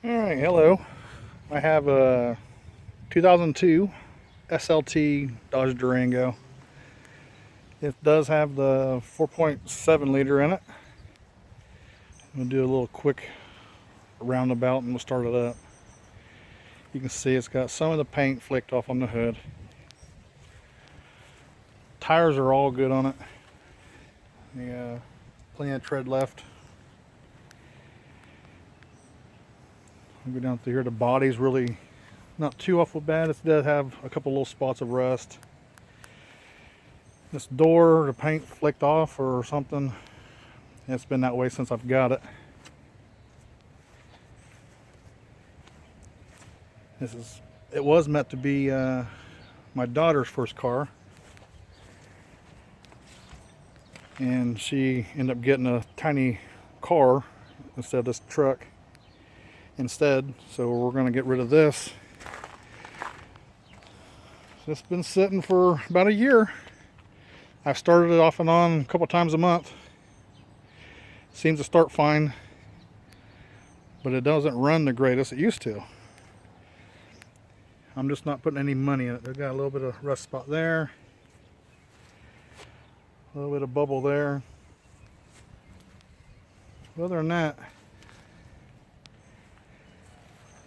Alright, hello. I have a 2002 SLT Dodge Durango. It does have the 4.7 liter in it. I'm going to do a little quick roundabout and we'll start it up. You can see it's got some of the paint flicked off on the hood. Tires are all good on it. Plenty of tread left. I'll go down through here. The body's really not too awful bad. It does have a couple little spots of rust. This door, the paint flicked off or something. It's been that way since I've got it. It was meant to be my daughter's first car. And she ended up getting a tiny car instead of this truck instead. So we're going to get rid of this. It's been sitting for about a year. I've started it off and on a couple times a month. Seems to start fine, but it doesn't run the greatest it used to. I'm just not putting any money in it. They've got a little bit of rust spot there, a little bit of bubble there. Other than that,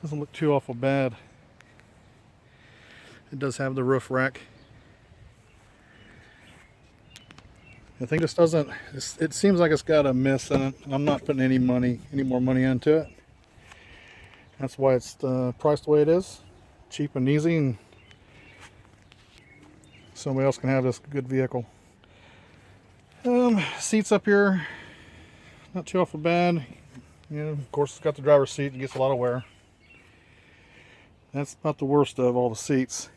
doesn't look too awful bad. It does have the roof rack. I think this doesn't, it seems like it's got a miss in it. I'm not putting any more money into it. That's why it's priced the way it is. Cheap and easy, and somebody else can have this good vehicle. Seats up here, not too awful bad. Of course, it's got the driver's seat. It gets a lot of wear. That's not the worst of all the seats.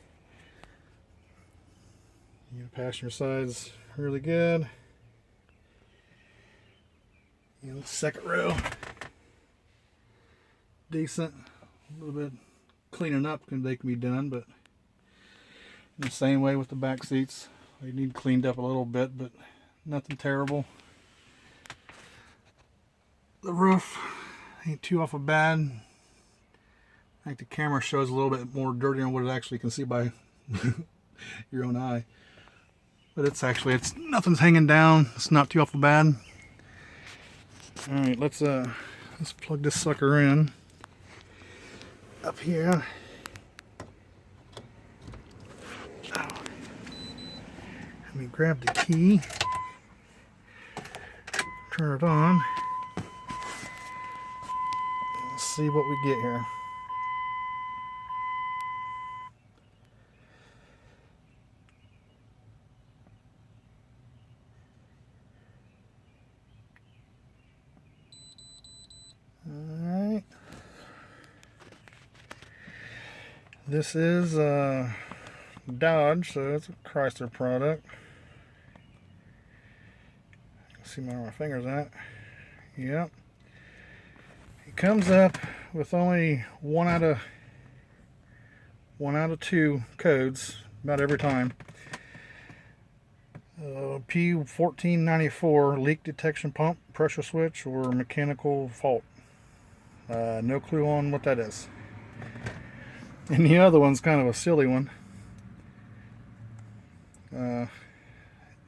Passenger side's really good. The second row, decent. A little bit cleaning up they can be done, but the same way with the back seats. They need cleaned up a little bit, but nothing terrible. The roof ain't too awful bad. I think the camera shows a little bit more dirty than what it actually can see by your own eye. But it's nothing's hanging down. It's not too awful bad. All right, let's plug this sucker in up here. Oh. Let me grab the key. Turn it on. Let's see what we get here. Alright. This is Dodge, so it's a Chrysler product. See where my finger's at. Yep. It comes up with only one out of two codes about every time. P1494, leak detection pump, pressure switch, or mechanical fault. No clue on what that is. And the other one's kind of a silly one.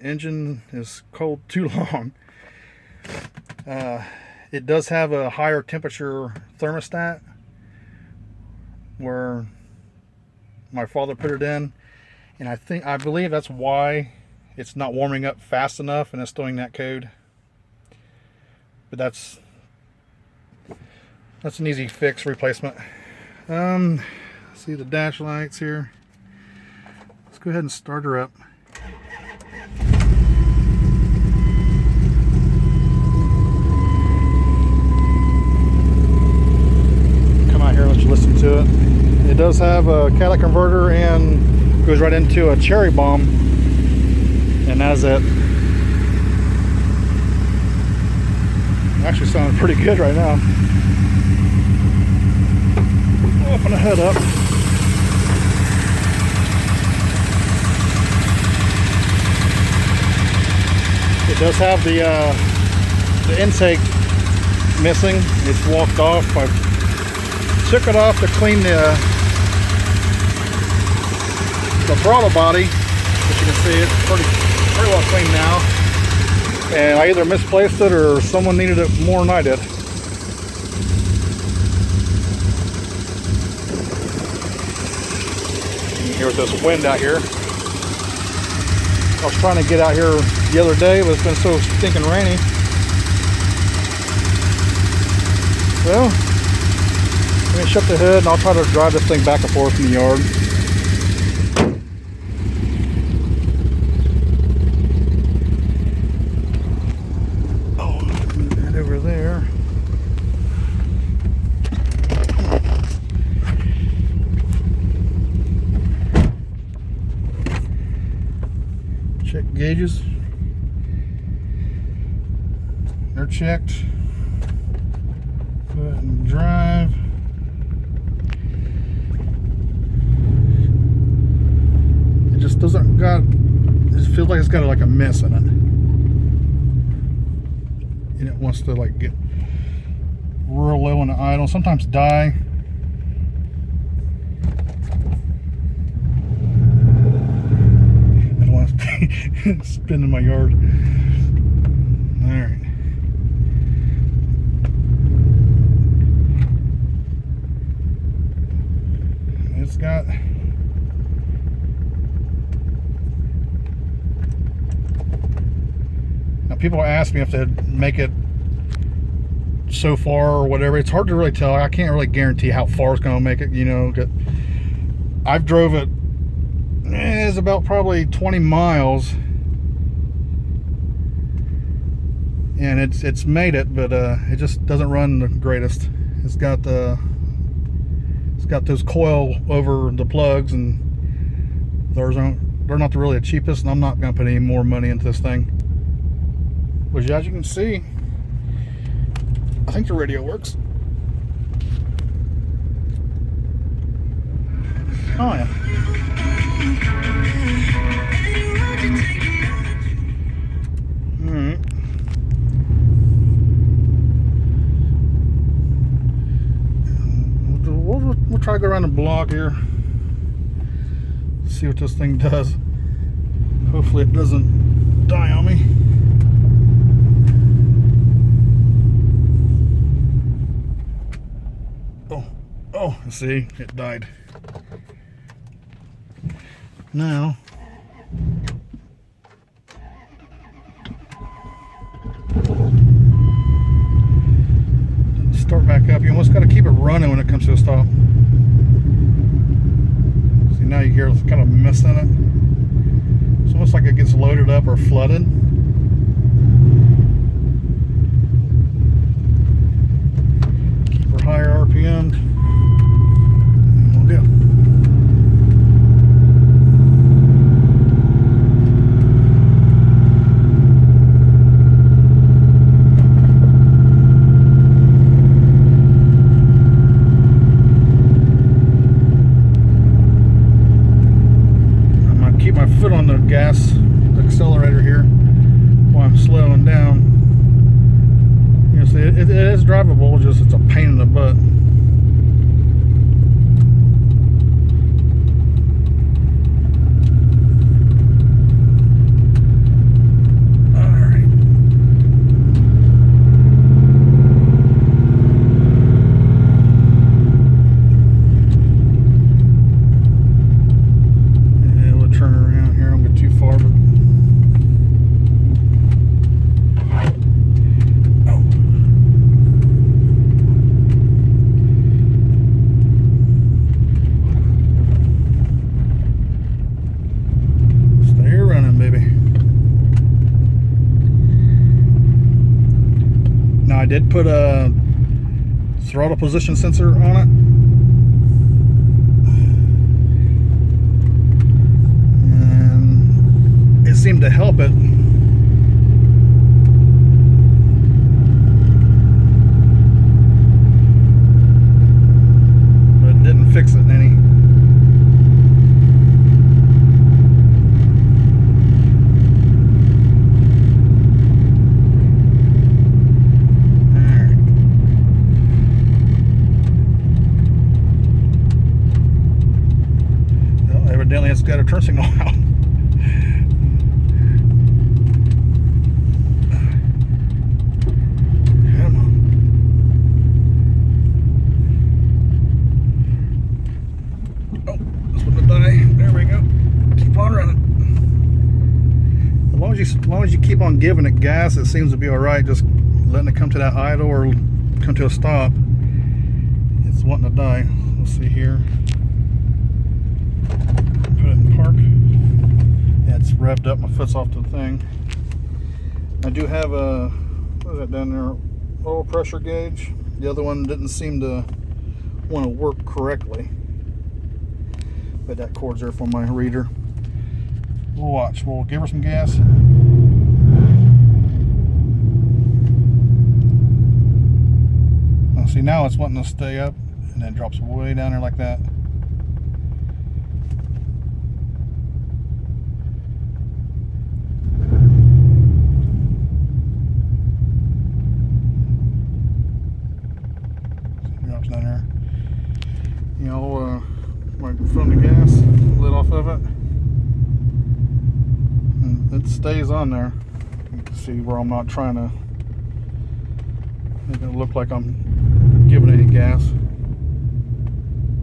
Engine is cold too long. It does have a higher temperature thermostat where my father put it in, and I believe that's why it's not warming up fast enough and it's throwing that code. But that's an easy fix, replacement. See the dash lights here. Let's go ahead and start her up. Come out here and let you listen to it. It does have a catalytic converter and goes right into a cherry bomb, and that's it. Actually sounding pretty good right now. Open the hood up. It does have the intake missing. It's walked off. I took it off to clean the throttle body. As you can see, it's pretty well clean now. And I either misplaced it or someone needed it more than I did. Here with this wind out here. I was trying to get out here the other day, but it's been so stinking rainy. Well, let me shut the hood and I'll try to drive this thing back and forth in the yard. Oh, right over there. Check gauges. They're checked. Go ahead and drive. It just doesn't got. It feels like it's got like a mess in it, and it wants to like get real low on the idle. Sometimes die. I don't want to spin in my yard. All right. It's got now people ask me if they'd make it so far or whatever. It's hard to really tell. I can't really guarantee how far it's going to make it, you know. I've drove it, it's about probably 20 miles and it's made it, but it just doesn't run the greatest. It's got those coil over the plugs, and they're not really the cheapest, and I'm not going to put any more money into this thing. Which, as you can see, I think the radio works. Oh yeah. Alright. We'll try to go around the block here, see what this thing does. Hopefully it doesn't die on me. Oh, see, it died. Now, start back up. You almost got to keep it running when it comes to a stop. See, now you hear it's kind of mess in it. It's almost like it gets loaded up or flooded. Keep her higher RPM. And we'll go. Foot on the gas, the accelerator here while I'm slowing down. You know, see, it is drivable, just it's a pain in the butt. I did put a throttle position sensor on it, and it seemed to help it. But it didn't fix it any. evidently it's got a turn signal out. Come on. Oh, this one to die. There we go. Keep on running. As long as you keep on giving it gas, it seems to be all right. Just letting it come to that idle or come to a stop, it's wanting to die. Let's see here. Put it in park. Yeah, it's revved up. My foot's off the thing. I do have a, what is that down there? Oil pressure gauge. The other one didn't seem to want to work correctly, but that cord's there for my reader. We'll watch. We'll give her some gas. See, now it's wanting to stay up, and then it drops way down there like that. Drops down there. You know, from the gas, lid off of it, and it stays on there. You can see where I'm not trying to make it look like I'm giving any gas.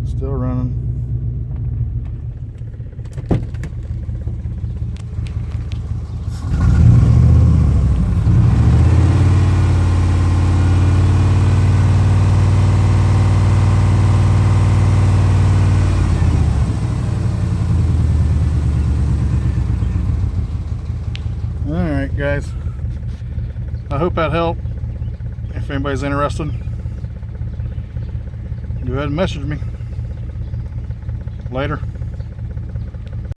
Still running. Alright guys, I hope that helped. If anybody's interested, go ahead and message me. Later.